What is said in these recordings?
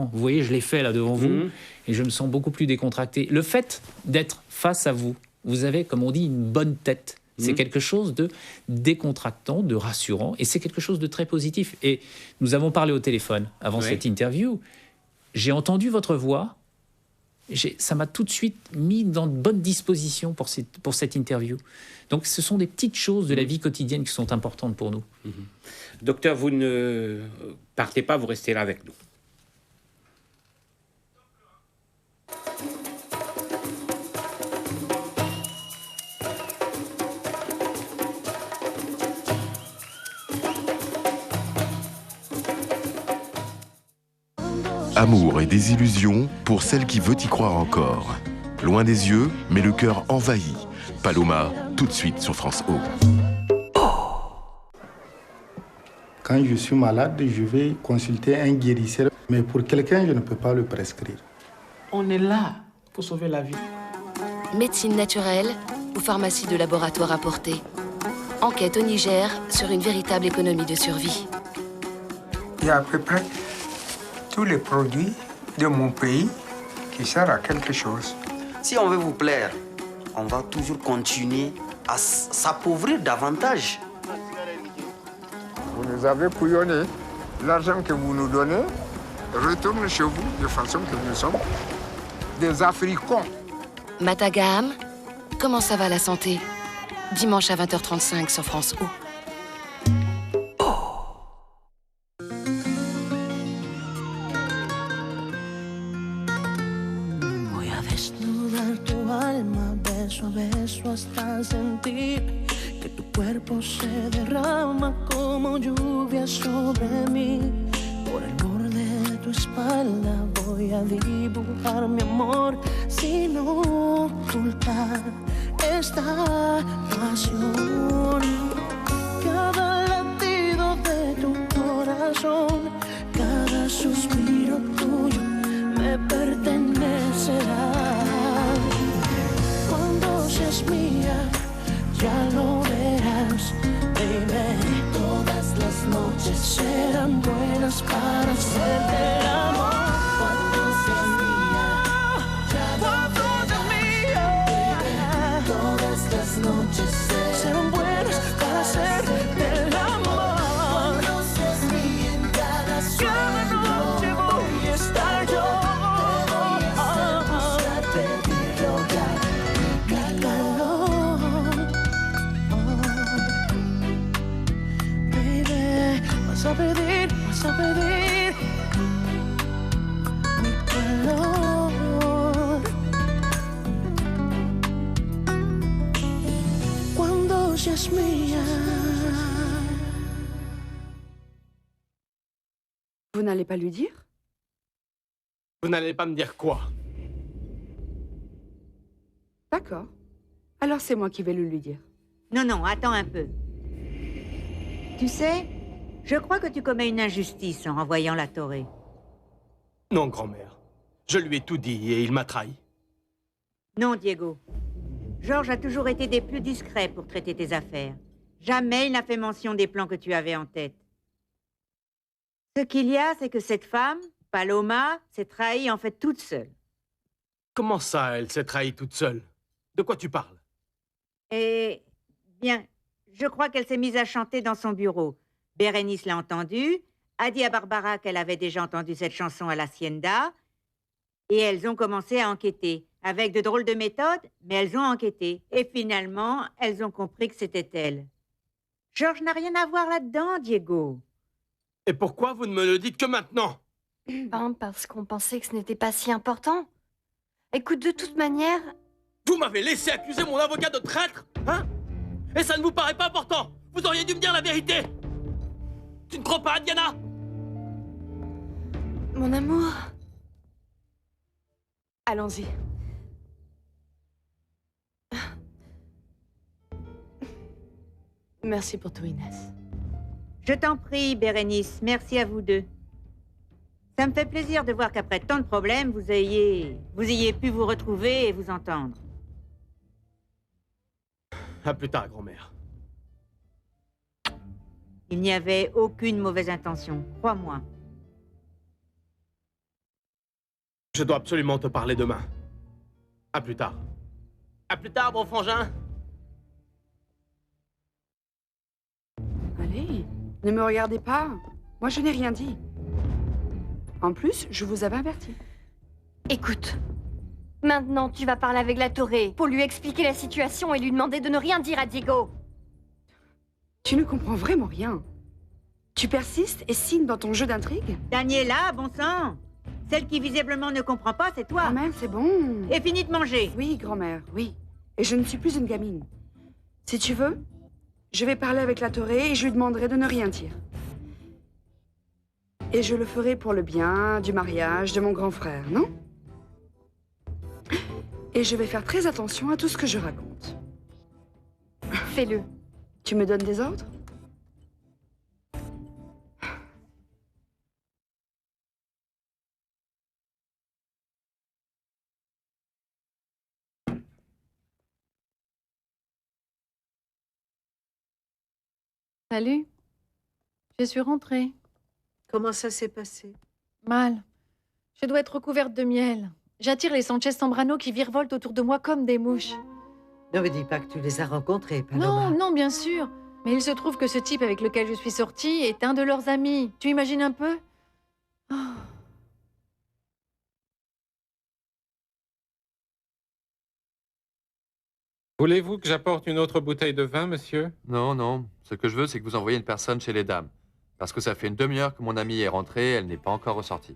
Vous voyez, je l'ai fait là devant vous et je me sens beaucoup plus décontracté. Le fait d'être face à vous, vous avez, comme on dit, une bonne tête. C'est quelque chose de décontractant, de rassurant et c'est quelque chose de très positif. Et nous avons parlé au téléphone avant cette interview. J'ai entendu votre voix. Ça m'a tout de suite mis dans de bonnes dispositions pour cette interview. Donc ce sont des petites choses de la vie quotidienne qui sont importantes pour nous. Docteur, vous ne partez pas, vous restez là avec nous. Amour et désillusion pour celle qui veut y croire encore. Loin des yeux, mais le cœur envahi. Paloma, tout de suite sur France O. Quand je suis malade, je vais consulter un guérisseur. Mais pour quelqu'un, je ne peux pas le prescrire. On est là pour sauver la vie. Médecine naturelle ou pharmacie de laboratoire importée. Enquête au Niger sur une véritable économie de survie. Il y a à peu près tous les produits de mon pays qui servent à quelque chose. Si on veut vous plaire, on va toujours continuer à s'appauvrir davantage. Vous nous avez pouillonné. L'argent que vous nous donnez retourne chez vous de façon que nous sommes des Africains. Matagam, comment ça va la santé? Dimanche à 20h35 sur France O. Voy a desnudar tu alma, beso a beso hasta sentir que tu cuerpo se derrama como lluvia sobre mí. Por el borde de tu espalda voy a dibujar mi amor sin ocultar esta pasión. Cada latido de tu corazón, cada suspiro tuyo me pertenecerá. Cuando seas mía, ya lo verás, baby. Todas las noches serán buenas para hacerte el amor. Cuando seas mía, ya lo verás, baby. Todas las noches serán buenas para hacerte el amor. Cuando seas mía, en cada noche voy a estar yo. Vas a pedir mi calor. Cuando seas mía. Vous n'allez pas lui dire? Vous n'allez pas me dire quoi? D'accord. Alors c'est moi qui vais le lui dire. Non, non, attends un peu. Tu sais, je crois que tu commets une injustice en renvoyant la Torée. Non, grand-mère. Je lui ai tout dit et il m'a trahi. Non, Diego. Georges a toujours été des plus discrets pour traiter tes affaires. Jamais il n'a fait mention des plans que tu avais en tête. Ce qu'il y a, c'est que cette femme, Paloma, s'est trahie en fait toute seule. Comment ça, elle s'est trahie toute seule? De quoi tu parles? Et bien, je crois qu'elle s'est mise à chanter dans son bureau. Bérénice l'a entendue, a dit à Barbara qu'elle avait déjà entendu cette chanson à l'Hacienda, et elles ont commencé à enquêter, avec de drôles de méthodes, mais elles ont enquêté. Et finalement, elles ont compris que c'était elle. Georges n'a rien à voir là-dedans, Diego. Et pourquoi vous ne me le dites que maintenant? Ben, parce qu'on pensait que ce n'était pas si important. Écoute, de toute manière... Vous m'avez laissé accuser mon avocat de traître, hein? Et ça ne vous paraît pas important? Vous auriez dû me dire la vérité. Tu ne crois pas, Diana? Mon amour. Allons-y. Merci pour tout, Inès. Je t'en prie, Bérénice. Merci à vous deux. Ça me fait plaisir de voir qu'après tant de problèmes, vous ayez pu vous retrouver et vous entendre. À plus tard, grand-mère. Il n'y avait aucune mauvaise intention, crois-moi. Je dois absolument te parler demain. À plus tard. À plus tard, bon frangin. Allez, ne me regardez pas. Moi, je n'ai rien dit. En plus, je vous avais averti. Écoute, maintenant tu vas parler avec la Torre pour lui expliquer la situation et lui demander de ne rien dire à Diego. Tu ne comprends vraiment rien. Tu persistes et signes dans ton jeu d'intrigue? Daniela, bon sang. Celle qui visiblement ne comprend pas, c'est toi. Grand-mère, c'est bon. Et fini de manger. Oui, grand-mère, oui. Et je ne suis plus une gamine. Si tu veux, je vais parler avec la Torre et je lui demanderai de ne rien dire. Et je le ferai pour le bien du mariage de mon grand frère, non? Et je vais faire très attention à tout ce que je raconte. Fais-le. Tu me donnes des ordres? Salut. Je suis rentrée. Comment ça s'est passé? Mal. Je dois être recouverte de miel. J'attire les Sanchez Zambrano qui virevoltent autour de moi comme des mouches. Ne me dis pas que tu les as rencontrés, Paloma. Non, non, bien sûr. Mais il se trouve que ce type avec lequel je suis sortie est un de leurs amis. Tu imagines un peu? Oh. Voulez-vous que j'apporte une autre bouteille de vin, monsieur? Non, non. Ce que je veux, c'est que vous envoyiez une personne chez les dames. Parce que ça fait une demi-heure que mon amie est rentrée, elle n'est pas encore ressortie.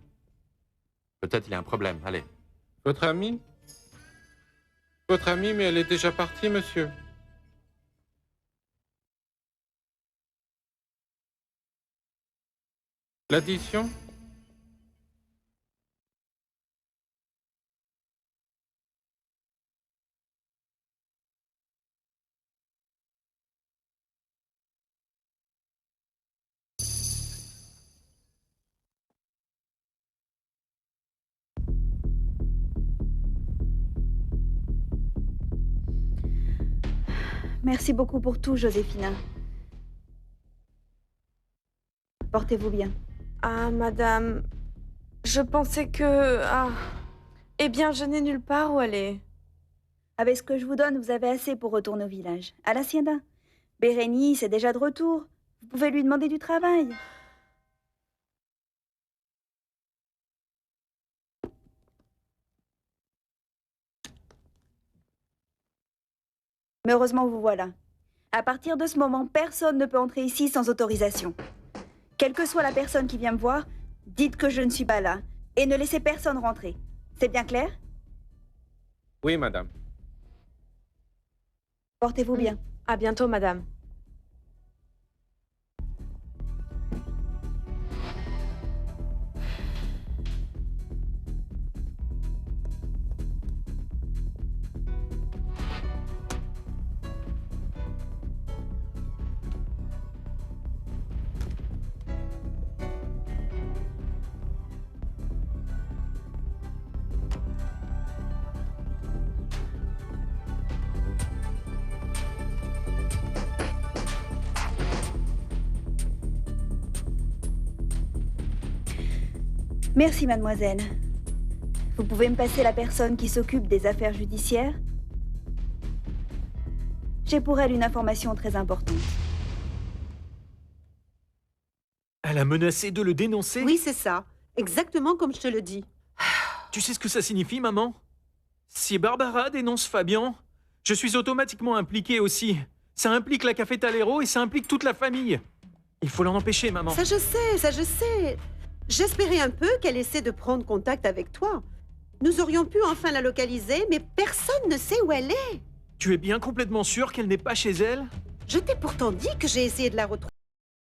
Peut-être il y a un problème, allez. Votre amie? Votre amie, mais elle est déjà partie, monsieur. L'addition? Merci beaucoup pour tout, Joséphina. Portez-vous bien. Ah, madame, je pensais que... Ah, eh bien, je n'ai nulle part où aller. Avec ce que je vous donne, vous avez assez pour retourner au village. À l'Hacienda. Bérénice est déjà de retour. Vous pouvez lui demander du travail. Mais heureusement, vous voilà. À partir de ce moment, personne ne peut entrer ici sans autorisation. Quelle que soit la personne qui vient me voir, dites que je ne suis pas là et ne laissez personne rentrer. C'est bien clair? Oui, madame. Portez-vous bien. À bientôt, madame. Merci, mademoiselle. Vous pouvez me passer la personne qui s'occupe des affaires judiciaires? J'ai pour elle une information très importante. Elle a menacé de le dénoncer? Oui, c'est ça. Exactement comme je te le dis. Tu sais ce que ça signifie, maman? Si Barbara dénonce Fabian, je suis automatiquement impliqué aussi. Ça implique la Cafetalero et ça implique toute la famille. Il faut l'en empêcher, maman. Ça, je sais, ça, je sais. J'espérais un peu qu'elle essaie de prendre contact avec toi. Nous aurions pu enfin la localiser, mais personne ne sait où elle est. Tu es bien complètement sûr qu'elle n'est pas chez elle? Je t'ai pourtant dit que j'ai essayé de la retrouver.